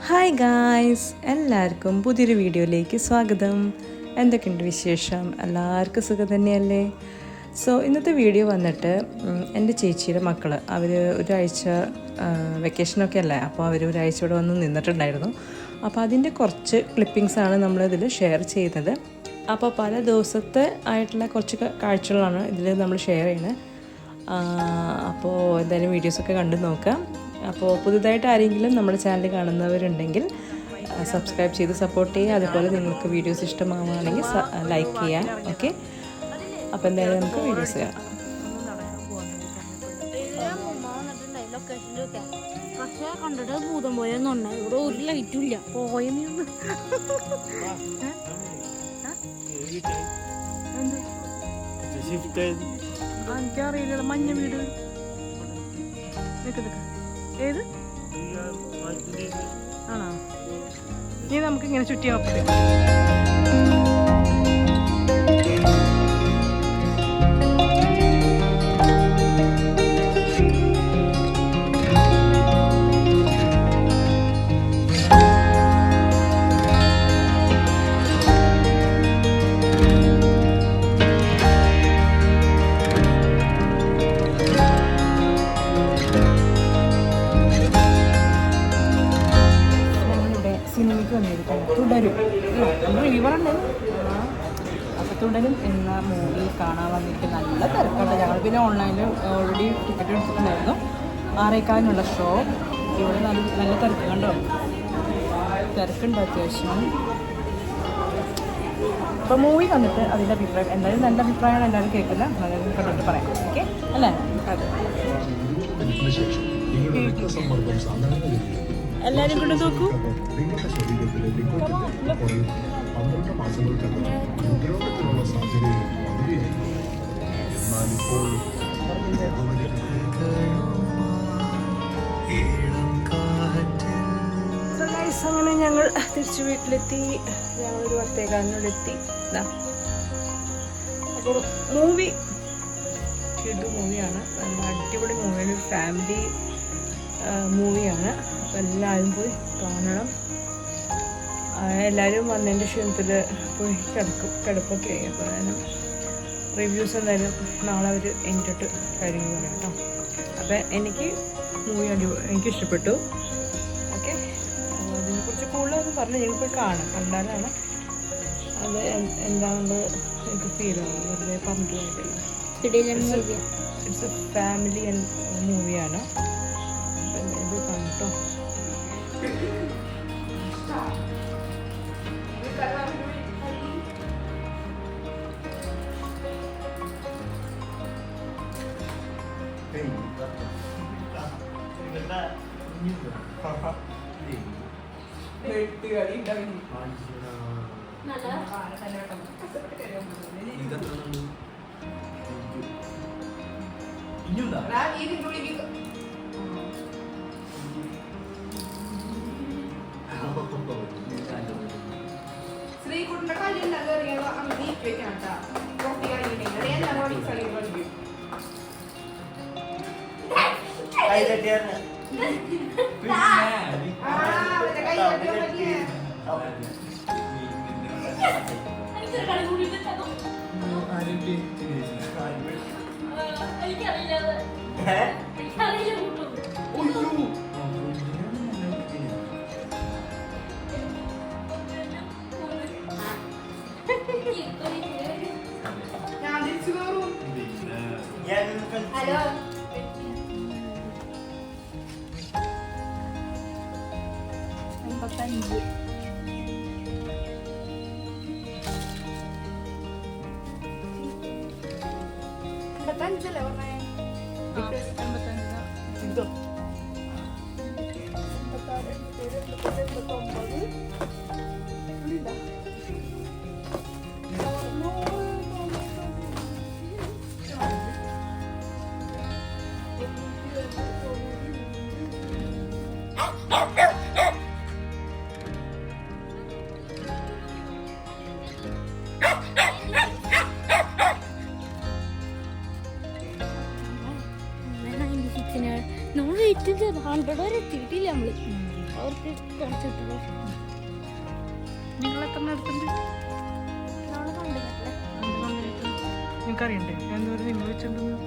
Hi guys, എല്ലാവർക്കും പുതിയൊരു വീഡിയോയിലേക്ക് സ്വാഗതം. എന്തൊക്കെയുണ്ട് വിശേഷം? എല്ലാവർക്കും സുഖം തന്നെയല്ലേ? ഇന്നത്തെ വീഡിയോ വന്നിട്ട് എൻ്റെ ചേച്ചിയുടെ മക്കൾ അവർ ഒരാഴ്ച വെക്കേഷനൊക്കെ അല്ലേ, അപ്പോൾ അവർ ഒരാഴ്ച ഇവിടെ വന്ന് നിന്നിട്ടുണ്ടായിരുന്നു. അപ്പോൾ അതിൻ്റെ കുറച്ച് ക്ലിപ്പിങ്സാണ് നമ്മളിതിൽ ഷെയർ ചെയ്യുന്നത്. അപ്പോൾ പല ദിവസത്തെ ആയിട്ടുള്ള കുറച്ച് കാഴ്ചകളാണ് ഇതിൽ നമ്മൾ ഷെയർ ചെയ്യുന്നത്. അപ്പോൾ എന്തായാലും വീഡിയോസൊക്കെ കണ്ടു നോക്കാം. അപ്പോൾ പുതുതായിട്ട് ആരെങ്കിലും നമ്മുടെ ചാനൽ കാണുന്നവരുണ്ടെങ്കിൽ സബ്സ്ക്രൈബ് ചെയ്ത് സപ്പോർട്ട് ചെയ്യുക. അതുപോലെ നിങ്ങൾക്ക് വീഡിയോസ് ഇഷ്ടമാവുകയാണെങ്കിൽ ലൈക്ക് ചെയ്യാം. ഓക്കെ, അപ്പോൾ എന്തായാലും നമുക്ക് വീഡിയോസ് കാണാം. പക്ഷേ കണ്ടിട്ട് ഭൂതം പോലെ ഒന്നും ഇവിടെ ഒരു ലൈറ്റും ഇല്ല. പോയെന്ന് എനിക്കറിയില്ല. മഞ്ഞ വീട് ഏത് ആണോ? ഇനി നമുക്ക് ഇങ്ങനെ ചുറ്റി നോക്കാം. തുടരും എന്ന മൂവി കാണാൻ വന്നിട്ട് നല്ല തിരക്കുണ്ട്. ഞങ്ങൾ പിന്നെ ഓൺലൈനിൽ ഓൾറെഡി ടിക്കറ്റ് എടുത്തിട്ടുണ്ടായിരുന്നു. 6:15 ഷോ. ഇവിടെ നല്ല തിരക്ക് കണ്ടോ, തിരക്കുണ്ട് അത്യാവശ്യം. അപ്പോൾ മൂവി കണ്ടിട്ട് അതിൻ്റെ അഭിപ്രായം എന്തായാലും നല്ല അഭിപ്രായമാണ് എല്ലാവരും കേൾക്കുന്നത്. അതായത് കണ്ടിട്ട് പറയാം. ഓക്കെ അല്ലേ? അതെ, എല്ലാവരും കൊണ്ട് നോക്കൂ. അങ്ങനെ ഞങ്ങൾ തിരിച്ച് വീട്ടിലെത്തി. ഞങ്ങളൊരു 10:15 അപ്പോൾ മൂവി ഇത് മൂവിയാണ്, നല്ല അടിപൊളി മൂവിയാണ്, ഫാമിലി മൂവിയാണ്. അപ്പോൾ എല്ലാവരും പോയി കാണണം. എല്ലാവരും വന്നതിൻ്റെ ക്ഷീണത്തിൽ പോയി കിടപ്പൊക്കെ ആയി. അപ്പോൾ അതിന് റിവ്യൂസ് എന്തായാലും നാളെ അവർ എന്നിട്ട് കാര്യങ്ങൾ പറയാം കേട്ടോ. അപ്പോൾ എനിക്ക് മൂവി എനിക്ക് ഇഷ്ടപ്പെട്ടു. ഓക്കെ, അപ്പോൾ അതിനെക്കുറിച്ച് കൂടുതലൊന്നും പറഞ്ഞ് നിങ്ങൾ പോയി കണ്ടാലാണ് അത് എന്താണെന്ന് എനിക്ക് ഫീൽ ആവുന്നത്. വെറുതെ പറഞ്ഞിട്ട് പോയിട്ടില്ല. ഇറ്റ്സ് എ ഫാമിലി മൂവിയാണ്. ഇത് കണ്ടോ. ശ്രീകുട്ടിന്റെ കല്ലില്ല കയറിയത് അങ്ങ് നീക്കി വെക്കണം കേട്ടോ. റൊട്ടി കഴിഞ്ഞിട്ടുണ്ടെങ്കിൽ എല്ലാം റോഡി കളി കളിക്കും. ഞാൻ തിരിച്ചു കയറും. ഹലോ, ല്ലേ പറഞ്ഞേ? 100 വരെ എത്തിയിട്ടില്ല നമ്മള്. അവർക്ക് കുറച്ചിട്ടുള്ളൂ. നിങ്ങൾ എത്ര എടുത്തിട്ടുണ്ട്? നാളെ കണ്ടില്ലേ? നിങ്ങൾക്കറിയണ്ടേ എന്തോരം നിങ്ങൾ വെച്ചിട്ടുണ്ടെന്ന്?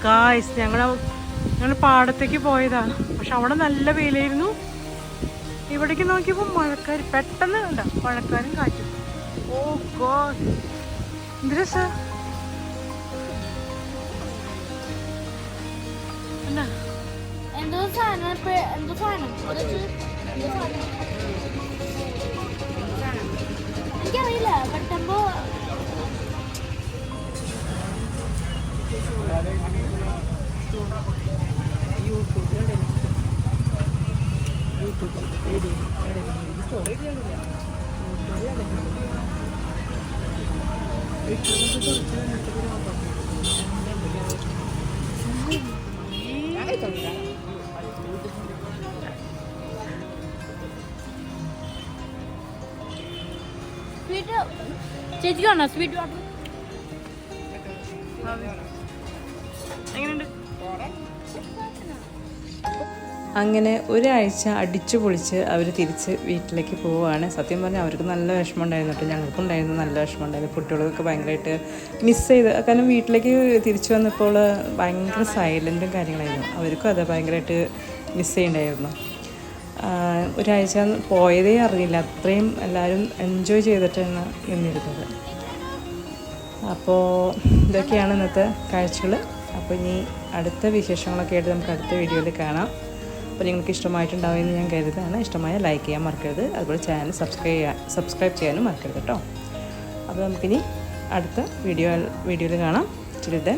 ഗായ്സ് ഞങ്ങൾ പാടത്തേക്ക് പോയതാണ്. പക്ഷെ അവിടെ നല്ല വെയിലായിരുന്നു. ഇവിടേക്ക് നോക്കിയപ്പോൾ മഴക്കാർ പെട്ടെന്ന് കണ്ട മഴക്കാരും കാറ്റും. ഓ ഗോഡ്, എന്ത് രസാ. എന്തോ സാധനം എനിക്കറിയില്ല. പെട്ടെന്ന് ചേച്ചി കാണാ സ്വീറ്റ് വാട്ടർ എങ്ങനെയുണ്ട്? അങ്ങനെ ഒരാഴ്ച അടിച്ചു പൊളിച്ച് അവർ തിരിച്ച് വീട്ടിലേക്ക് പോവുകയാണ്. സത്യം പറഞ്ഞാൽ അവർക്ക് നല്ല വിഷമം ഉണ്ടായിരുന്നു കേട്ടോ. ഞങ്ങൾക്കുണ്ടായിരുന്നു നല്ല വിഷമം ഉണ്ടായിരുന്നു. കുട്ടികൾക്കൊക്കെ ഭയങ്കരമായിട്ട് മിസ് ചെയ്ത്. കാരണം വീട്ടിലേക്ക് തിരിച്ചു വന്നപ്പോൾ ഭയങ്കര സൈലൻറ്റും കാര്യങ്ങളായിരുന്നു. അവർക്കും അത് ഭയങ്കരമായിട്ട് മിസ് ചെയ്യുന്നുണ്ടായിരുന്നു. ഒരാഴ്ച പോയതേ അറിയില്ല. അത്രയും എല്ലാവരും എൻജോയ് ചെയ്തിട്ടാണ് നിന്നിരുന്നത്. അപ്പോൾ ഇതൊക്കെയാണ് ഇന്നത്തെ കാഴ്ചകൾ. അപ്പോൾ ഇനി അടുത്ത വിശേഷങ്ങളൊക്കെ ആയിട്ട് നമുക്ക് അടുത്ത വീഡിയോയിൽ കാണാം. അപ്പോൾ നിങ്ങൾക്ക് ഇഷ്ടമായിട്ടുണ്ടാവുമെന്ന് ഞാൻ കരുതാണ്. ഇഷ്ടമായ ലൈക്ക് ചെയ്യാൻ മറക്കരുത്. അതുപോലെ ചാനൽ സബ്സ്ക്രൈബ് ചെയ്യാനും മറക്കരുത് കേട്ടോ. അപ്പോൾ നമുക്കിനി അടുത്ത വീഡിയോയിൽ കാണാം. ചില ബൈ.